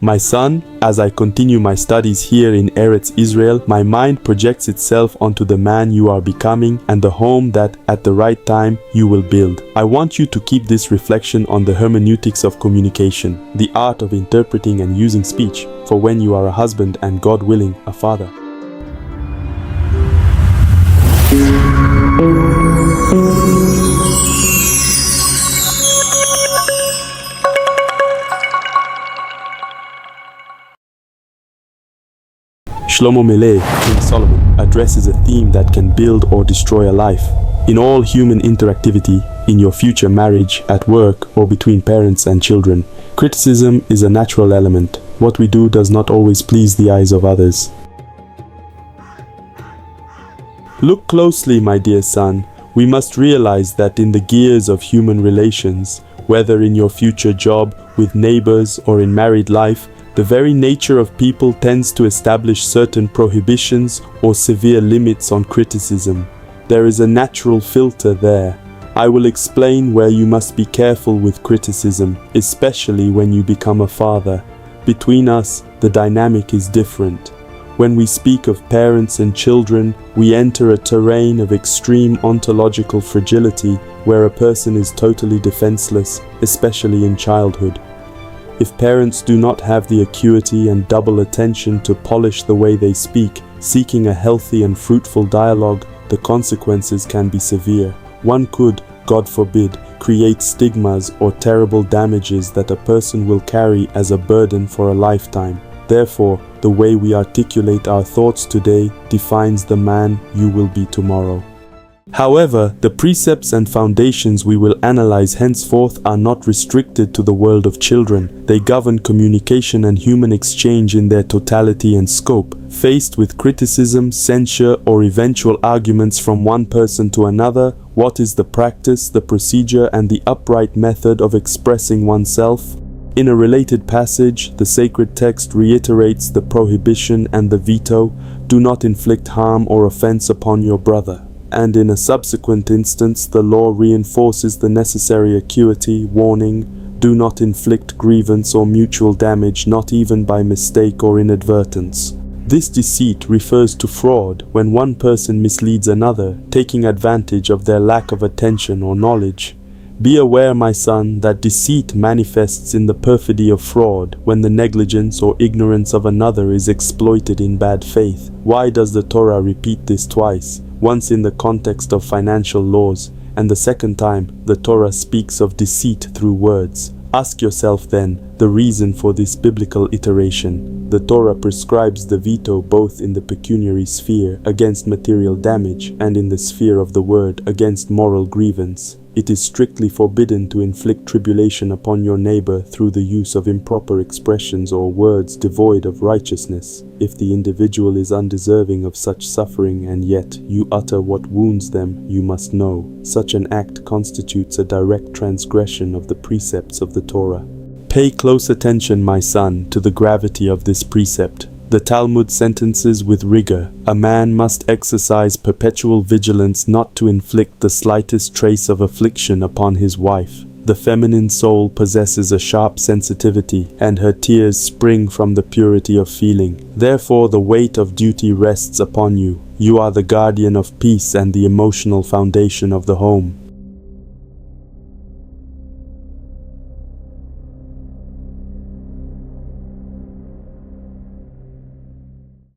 My son, as I continue my studies here in Eretz Israel, my mind projects itself onto the man you are becoming and the home that, at the right time, you will build. I want you to keep this reflection on the hermeneutics of communication, the art of interpreting and using speech, for when you are a husband and, God willing, a father. Shlomo Melech, King Solomon, addresses a theme that can build or destroy a life. In all human interactivity, in your future marriage, at work, or between parents and children, criticism is a natural element. What we do does not always please the eyes of others. Look closely, my dear son. We must realize that in the gears of human relations, whether in your future job, with neighbors, or in married life, the very nature of people tends to establish certain prohibitions or severe limits on criticism. There is a natural filter there. I will explain where you must be careful with criticism, especially when you become a father. Between us, the dynamic is different. When we speak of parents and children, we enter a terrain of extreme ontological fragility where a person is totally defenseless, especially in childhood. If parents do not have the acuity and double attention to polish the way they speak, seeking a healthy and fruitful dialogue, the consequences can be severe. One could, God forbid, create stigmas or terrible damages that a person will carry as a burden for a lifetime. Therefore, the way we articulate our thoughts today defines the man you will be tomorrow. However, the precepts and foundations we will analyze henceforth are not restricted to the world of children. They govern communication and human exchange in their totality and scope. Faced with criticism, censure, or eventual arguments from one person to another, what is the practice, the procedure, and the upright method of expressing oneself? In a related passage, the sacred text reiterates the prohibition and the veto: do not inflict harm or offense upon your brother. And in a subsequent instance, the law reinforces the necessary acuity, warning: do not inflict grievance or mutual damage, not even by mistake or inadvertence. This deceit refers to fraud, when one person misleads another, taking advantage of their lack of attention or knowledge. Be aware, my son, that deceit manifests in the perfidy of fraud when the negligence or ignorance of another is exploited in bad faith. Why does the Torah repeat this twice? Once in the context of financial laws, and the second time the Torah speaks of deceit through words. Ask yourself then the reason for this biblical iteration. The Torah prescribes the veto both in the pecuniary sphere against material damage and in the sphere of the word against moral grievance. It is strictly forbidden to inflict tribulation upon your neighbor through the use of improper expressions or words devoid of righteousness. If the individual is undeserving of such suffering and yet you utter what wounds them, you must know such an act constitutes a direct transgression of the precepts of the Torah. Pay close attention, my son, to the gravity of this precept. The Talmud sentences with rigor: a man must exercise perpetual vigilance not to inflict the slightest trace of affliction upon his wife. The feminine soul possesses a sharp sensitivity, and her tears spring from the purity of feeling. Therefore, the weight of duty rests upon you. You are the guardian of peace and the emotional foundation of the home.